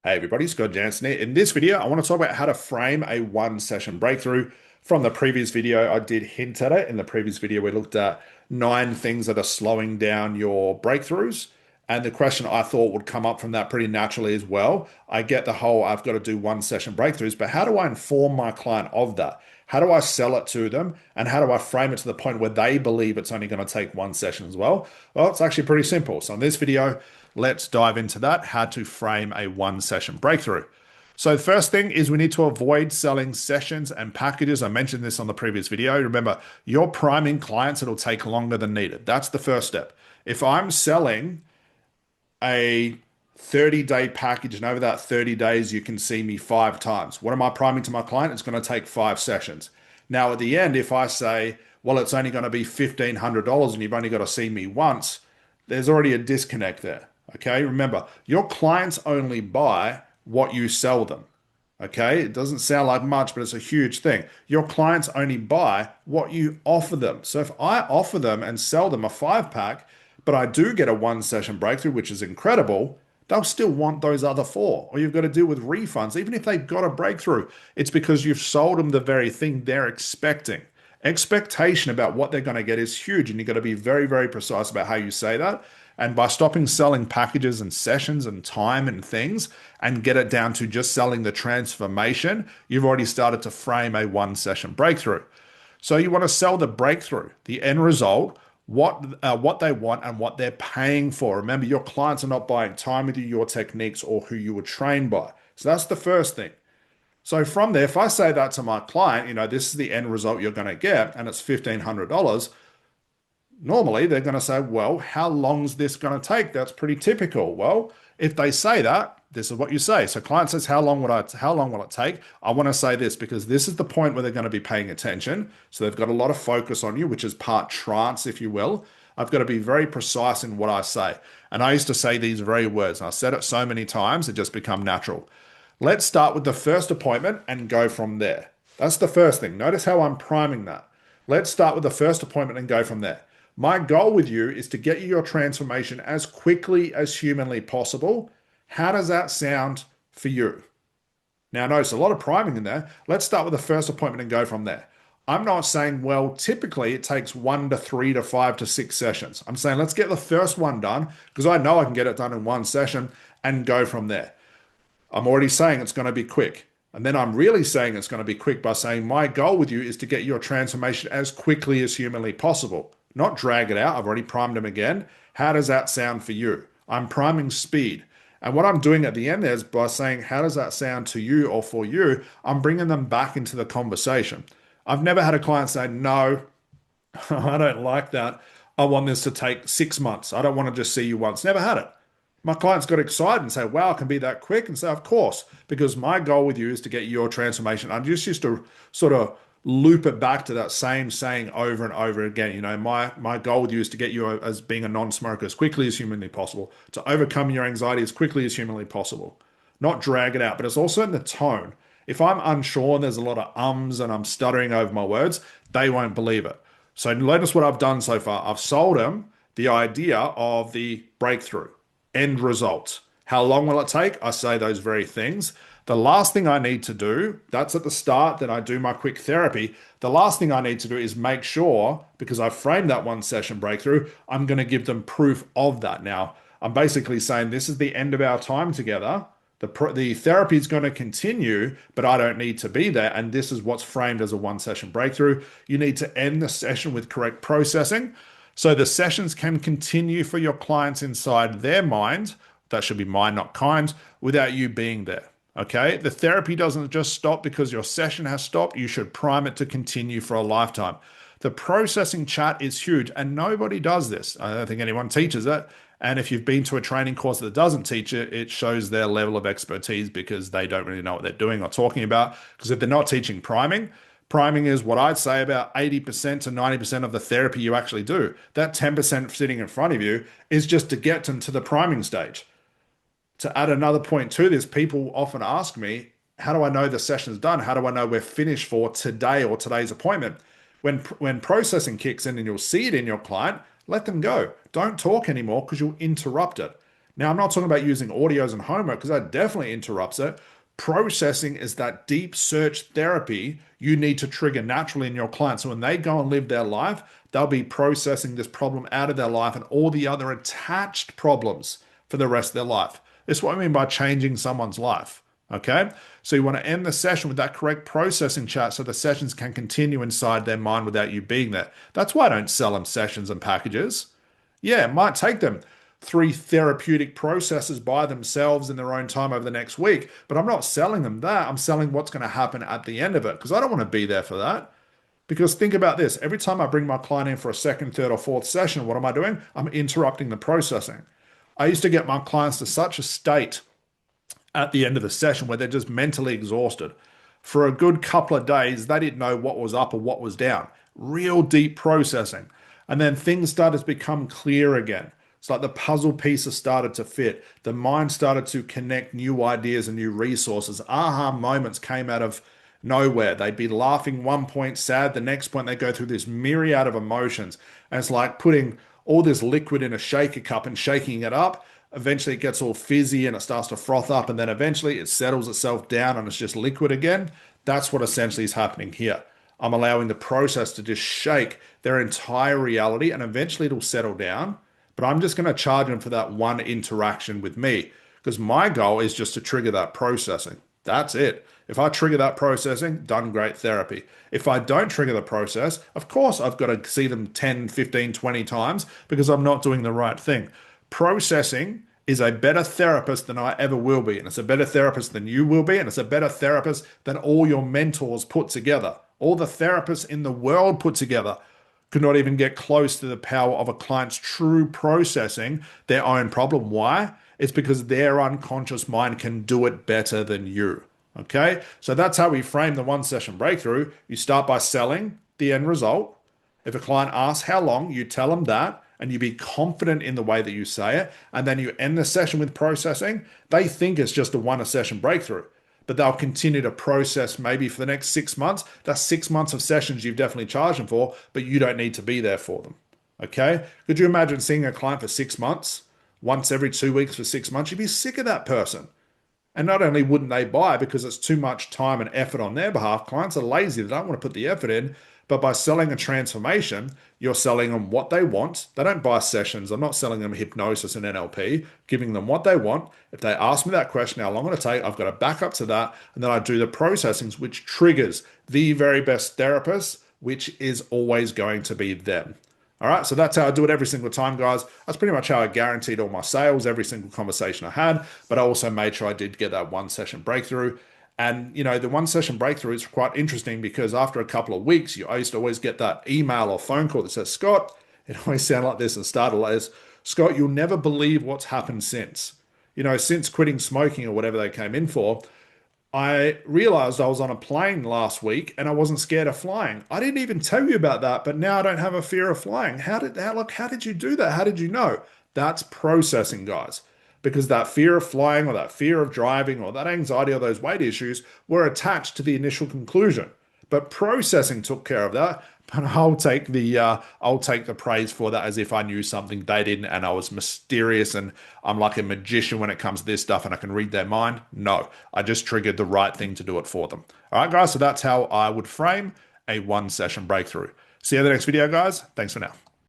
Hey everybody, Scott Jansen here. In this video, I want to talk about how to frame a one-session breakthrough. From the previous video, I did hint at it. In the previous video, we looked at 9 things that are slowing down your breakthroughs. And the question I thought would come up from that pretty naturally as well. I get the whole I've got to do one-session breakthroughs, but how do I inform my client of that? How do I sell it to them? And how do I frame it to the point where they believe it's only going to take one session as well? Well, it's actually pretty simple. So in this video, let's dive into that, how to frame a one-session breakthrough. So the first thing is we need to avoid selling sessions and packages. I mentioned this on the previous video. Remember, you're priming clients, it'll take longer than needed. That's the first step. If I'm selling a 30-day package and over that 30 days, you can see me 5 times. What am I priming to my client? It's going to take 5 sessions. Now, at the end, if I say, well, it's only going to be $1,500 and you've only got to see me once, there's already a disconnect there. Okay, remember, your clients only buy what you sell them. Okay, it doesn't sound like much, but it's a huge thing. Your clients only buy what you offer them. So if I offer them and sell them a 5-pack, but I do get a one-session breakthrough, which is incredible, they'll still want those other 4. Or you've got to deal with refunds. Even if they've got a breakthrough, it's because you've sold them the very thing they're expecting. Expectation about what they're going to get is huge, and you've got to be very, very precise about how you say that. And by stopping selling packages and sessions and time and things and get it down to just selling the transformation, you've already started to frame a one-session breakthrough. So you want to sell the breakthrough, the end result, what they want and what they're paying for. Remember, your clients are not buying time with you, your techniques, or who you were trained by. So that's the first thing. So from there, if I say that to my client, this is the end result you're going to get, and it's $1,500, normally they're going to say, well, how long is this going to take? That's pretty typical. Well, if they say that, this is what you say. So client says, how long will it take? I want to say this because this is the point where they're going to be paying attention. So they've got a lot of focus on you, which is part trance, if you will. I've got to be very precise in what I say. And I used to say these very words, and I said it so many times, it just become natural. Let's start with the first appointment and go from there. That's the first thing. Notice how I'm priming that. Let's start with the first appointment and go from there. My goal with you is to get you your transformation as quickly as humanly possible. How does that sound for you? Now, notice a lot of priming in there. Let's start with the first appointment and go from there. I'm not saying, well, typically it takes 1 to 3 to 5 to 6 sessions. I'm saying let's get the first one done because I know I can get it done in one session and go from there. I'm already saying it's going to be quick. And then I'm really saying it's going to be quick by saying my goal with you is to get your transformation as quickly as humanly possible. Not drag it out. I've already primed them again. How does that sound for you? I'm priming speed. And what I'm doing at the end there is by saying, how does that sound to you or for you? I'm bringing them back into the conversation. I've never had a client say, no, I don't like that. I want this to take 6 months. I don't want to just see you once. Never had it. My clients got excited and say, wow, it can be that quick. And say, of course, because my goal with you is to get your transformation. I just used to sort of loop it back to that same saying over and over again. My goal with you is to get you as being a non-smoker as quickly as humanly possible, to overcome your anxiety as quickly as humanly possible, not drag it out. But it's also in the tone. If I'm unsure and there's a lot of ums and I'm stuttering over my words, they won't believe it. So notice what I've done so far. I've sold them the idea of the breakthrough, end result. How long will it take? I say those very things. The last thing I need to do, that's at the start, then I do my quick therapy. The last thing I need to do is make sure, because I've framed that one session breakthrough, I'm going to give them proof of that. Now, I'm basically saying this is the end of our time together. The therapy is going to continue, but I don't need to be there. And this is what's framed as a one session breakthrough. You need to end the session with correct processing. So the sessions can continue for your clients inside their mind. That should be mind, not kind, without you being there. Okay, the therapy doesn't just stop because your session has stopped. You should prime it to continue for a lifetime. The processing chat is huge, and nobody does this. I don't think anyone teaches it. And if you've been to a training course that doesn't teach it, it shows their level of expertise because they don't really know what they're doing or talking about. Because if they're not teaching priming, priming is what I'd say about 80% to 90% of the therapy you actually do. That 10% sitting in front of you is just to get them to the priming stage. To add another point to this, people often ask me, how do I know the session's done? How do I know we're finished for today or today's appointment? When processing kicks in and you'll see it in your client, let them go. Don't talk anymore because you'll interrupt it. Now, I'm not talking about using audios and homework because that definitely interrupts it. Processing is that deep search therapy you need to trigger naturally in your clients. So when they go and live their life, they'll be processing this problem out of their life and all the other attached problems for the rest of their life. This is what I mean by changing someone's life. Okay. So you want to end the session with that correct processing chart so the sessions can continue inside their mind without you being there. That's why I don't sell them sessions and packages. Yeah, it might take them 3 therapeutic processes by themselves in their own time over the next week, but I'm not selling them that. I'm selling what's going to happen at the end of it because I don't want to be there for that. Because think about this, every time I bring my client in for a second, third, or fourth session, what am I doing? I'm interrupting the processing. I used to get my clients to such a state at the end of the session where they're just mentally exhausted. For a good couple of days, they didn't know what was up or what was down. Real deep processing. And then things started to become clear again. It's like the puzzle pieces started to fit. The mind started to connect new ideas and new resources. Aha moments came out of nowhere. They'd be laughing one point, sad the next point. They go through this myriad of emotions. And it's like putting all this liquid in a shaker cup and shaking it up. Eventually it gets all fizzy and it starts to froth up. And then eventually it settles itself down and it's just liquid again. That's what essentially is happening here. I'm allowing the process to just shake their entire reality and eventually it'll settle down. But I'm just going to charge them for that one interaction with me because my goal is just to trigger that processing. That's it. If I trigger that processing, done great therapy. If I don't trigger the process, of course, I've got to see them 10, 15, 20 times because I'm not doing the right thing. Processing is a better therapist than I ever will be. And it's a better therapist than you will be. And it's a better therapist than all your mentors put together. All the therapists in the world put together could not even get close to the power of a client's true processing their own problem. Why? It's because their unconscious mind can do it better than you. Okay? So that's how we frame the one session breakthrough. You start by selling the end result. If a client asks how long, you tell them that and you be confident in the way that you say it. And then you end the session with processing. They think it's just a one session breakthrough, but they'll continue to process maybe for the next 6 months. That's 6 months of sessions you've definitely charged them for, but you don't need to be there for them. Okay? Could you imagine seeing a client for 6 months, once every 2 weeks for 6 months? You'd be sick of that person. And not only wouldn't they buy because it's too much time and effort on their behalf, clients are lazy, they don't want to put the effort in. But by selling a transformation, you're selling them what they want. They don't buy sessions. I'm not selling them hypnosis and NLP, giving them what they want. If they ask me that question, how long will it take? I've got to back up to that. And then I do the processings, which triggers the very best therapist, which is always going to be them. All right, so that's how I do it every single time, guys. That's pretty much how I guaranteed all my sales, every single conversation I had, but I also made sure I did get that one session breakthrough. And, you know, the one session breakthrough is quite interesting because after a couple of weeks, I used to always get that email or phone call that says, Scott, it always sounded like this and started like this, Scott, you'll never believe what's happened since. You know, since quitting smoking or whatever they came in for, I realized I was on a plane last week and I wasn't scared of flying. I didn't even tell you about that, but now I don't have a fear of flying. How did you do that? How did you know? That's processing, guys. Because that fear of flying or that fear of driving or that anxiety or those weight issues were attached to the initial conclusion. But processing took care of that. But I'll take the praise for that as if I knew something they didn't and I was mysterious and I'm like a magician when it comes to this stuff and I can read their mind. No, I just triggered the right thing to do it for them. All right, guys, so that's how I would frame a one session breakthrough. See you in the next video, guys. Thanks for now.